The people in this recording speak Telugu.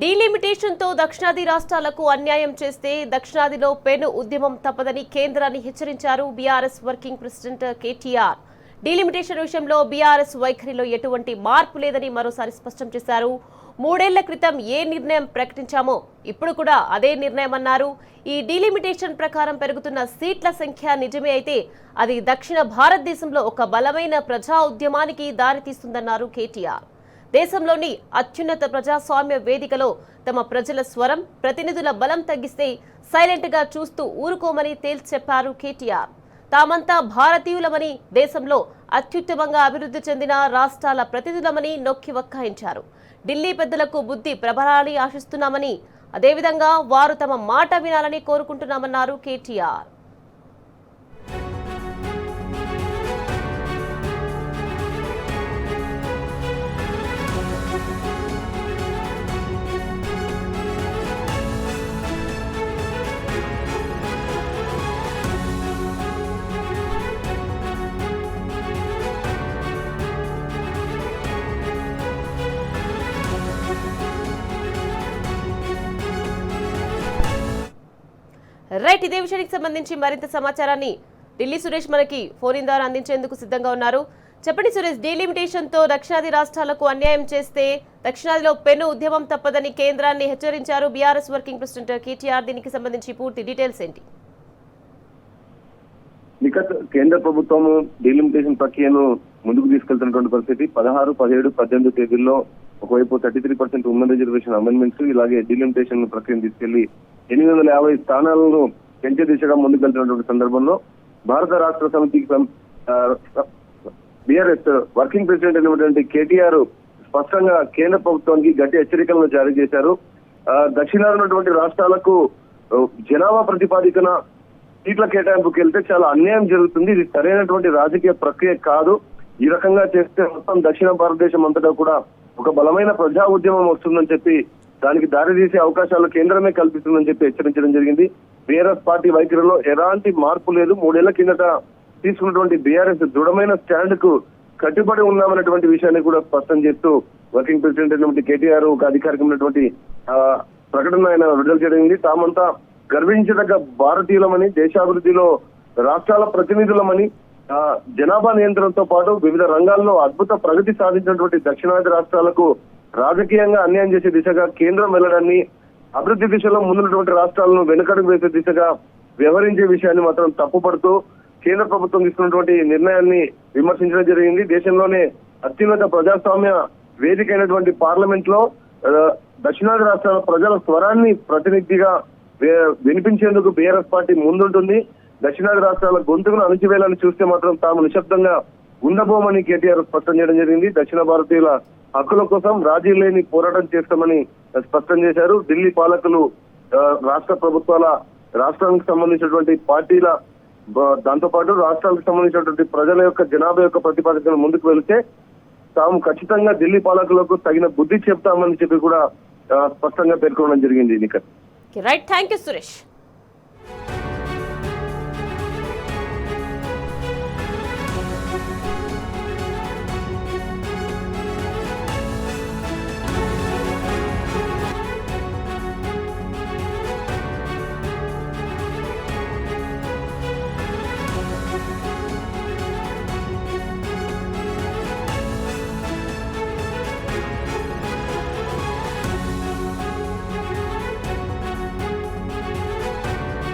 డీలిమిటేషన్ తో దక్షిణాది రాష్ట్రాలకు అన్యాయం చేస్తే దక్షిణాదిలో పెను ఉద్యమం తప్పదని కేంద్రాన్ని హెచ్చరించారు BRS working president KTR. Delimitation విషయంలో బీఆర్ఎస్ వైఖరిలో ఎటువంటి మార్పు లేదని మరోసారి స్పష్టం చేశారు. 3 ఏళ్ల క్రితం ఏ నిర్ణయం ప్రకటించామో ఇప్పుడు కూడా అదే నిర్ణయం అన్నారు. ఈ డీలిమిటేషన్ ప్రకారం పెరుగుతున్న సీట్ల సంఖ్య నిజమే అయితే అది దక్షిణ భారతదేశంలో ఒక బలమైన ప్రజా ఉద్యమానికి దారితీస్తుందన్నారు కేటీఆర్. దేశంలోని అత్యున్నత ప్రజాస్వామ్య వేదికలో తమ ప్రజల స్వరం, ప్రతినిధుల బలం తగ్గిస్తే సైలెంట్ గా చూస్తూ ఊరుకోమని తేల్చి చెప్పారు కేటీఆర్. తామంతా భారతీయులమని, దేశంలో అత్యుత్తమంగా అభివృద్ధి చెందిన రాష్ట్రాల ప్రతినిధులమని నొక్కి వక్కాయించారు. ఢిల్లీ పెద్దలకు బుద్ధి ప్రబలాలని ఆశిస్తున్నామని, అదేవిధంగా వారు తమ మాట వినాలని కోరుకుంటున్నామన్నారు కేటీఆర్. రైట్, ఇదే విషయానికి సంబంధించి మరింత సమాచారాన్ని ఢిల్లీ సురేష్ మనకి ఫోన్ ద్వారా అందించేందుకు సిద్ధంగా ఉన్నారు. చెప్పండి సురేష్, డీలిమిటేషన్ తో దక్షిణాది రాష్ట్రాలకు అన్యాయం చేస్తే దక్షిణాదిలో పెను ఉద్యమం తప్పదని కేంద్రాన్ని హెచ్చరించారు బీఆర్ఎస్ వర్కింగ్ ప్రెసిడెంట్ కేటీఆర్. దీనికి సంబంధించి పూర్తి డీటెయిల్స్ ఏంటి? కేంద్ర ప్రభుత్వం డీలిమిటేషన్ ప్రక్రియను ముందుకు తీసుకెళ్తున్నటువంటి పరిస్థితి. 16, 17, 18 తేదీల్లో ఒకవైపు 33% ఉమెన్ రిజర్వేషన్ అమెండ్మెంట్స్, ఇలాగే డీలిమిటేషన్ ప్రక్రియను తీసుకెళ్లి 850 స్థానాలను పెంచే దిశగా ముందుకు వెళ్తున్నటువంటి సందర్భంలో భారత రాష్ట్ర సమితికి బీఆర్ఎస్ వర్కింగ్ ప్రెసిడెంట్ అయినటువంటి కేటీఆర్ స్పష్టంగా కేంద్ర ప్రభుత్వానికి గట్టి హెచ్చరికలను జారీ చేశారు. దక్షిణాది ఉన్నటువంటి రాష్ట్రాలకు జనాభా ప్రతిపాదికన సీట్ల కేటాయింపుకి వెళ్తే చాలా అన్యాయం జరుగుతుంది. ఇది సరైనటువంటి రాజకీయ ప్రక్రియ కాదు. ఈ రకంగా చేస్తే మొత్తం దక్షిణ భారతదేశం అంతటా కూడా ఒక బలమైన ప్రజా ఉద్యమం వస్తుందని చెప్పి, దానికి దారితీసే అవకాశాలు కేంద్రమే కల్పిస్తుందని చెప్పి హెచ్చరించడం జరిగింది. బీఆర్ఎస్ పార్టీ వైఖరిలో ఎలాంటి మార్పు లేదు. 3 ఏళ్ల కిందట తీసుకున్నటువంటి బీఆర్ఎస్ దృఢమైన స్టాండ్ కు కట్టుబడి ఉన్నామన్నటువంటి విషయాన్ని కూడా స్పష్టం చేస్తూ వర్కింగ్ ప్రెసిడెంట్ అయినటువంటి కేటీఆర్ ఒక అధికారికమైనటువంటి ప్రకటన ఆయన విడుదల చేయడం. తామంతా గర్వించదగ్గ భారతీయులమని, దేశాభివృద్ధిలో రాష్ట్రాల ప్రతినిధులమని, జనాభా నియంత్రణతో పాటు వివిధ రంగాల్లో అద్భుత ప్రగతి సాధించినటువంటి దక్షిణాది రాష్ట్రాలకు రాజకీయంగా అన్యాయం చేసే దిశగా కేంద్రం వెళ్లడాన్ని, అభివృద్ధి దిశలో ముందున్నటువంటి రాష్ట్రాలను వెనుకడుగు వేసే దిశగా వ్యవహరించే విషయాన్ని మాత్రం తప్పుపడుతూ కేంద్ర ప్రభుత్వం తీసుకున్నటువంటి నిర్ణయాన్ని విమర్శించడం జరిగింది. దేశంలోనే అత్యున్నత ప్రజాస్వామ్య వేదిక అయినటువంటి పార్లమెంట్ లో దక్షిణాది రాష్ట్రాల ప్రజల స్వరాన్ని ప్రతినిధిగా వినిపించేందుకు బీఆర్ఎస్ పార్టీ ముందుంటుంది. దక్షిణాది రాష్ట్రాల గొంతుకును అణచివేయాలని చూస్తే మాత్రం తాము నిశ్శబ్దంగా ఉండబోమని కేటీఆర్ స్పష్టం చేయడం జరిగింది. దక్షిణ భారతీయుల హక్కుల కోసం రాజీ లేని పోరాటం చేస్తామని స్పష్టం చేశారు. ఢిల్లీ పాలకులు, రాష్ట్ర ప్రభుత్వాల, రాష్ట్రానికి సంబంధించినటువంటి పార్టీల, దాంతో పాటు రాష్ట్రాలకు సంబంధించినటువంటి ప్రజల యొక్క జనాభా యొక్క ప్రతిపాదనను ముందుకు వెళితే తాము ఖచ్చితంగా ఢిల్లీ పాలకులకు తగిన బుద్ధి చెప్తామని చెప్పి కూడా స్పష్టంగా పేర్కొనడం జరిగింది. Right, thank you Suresh.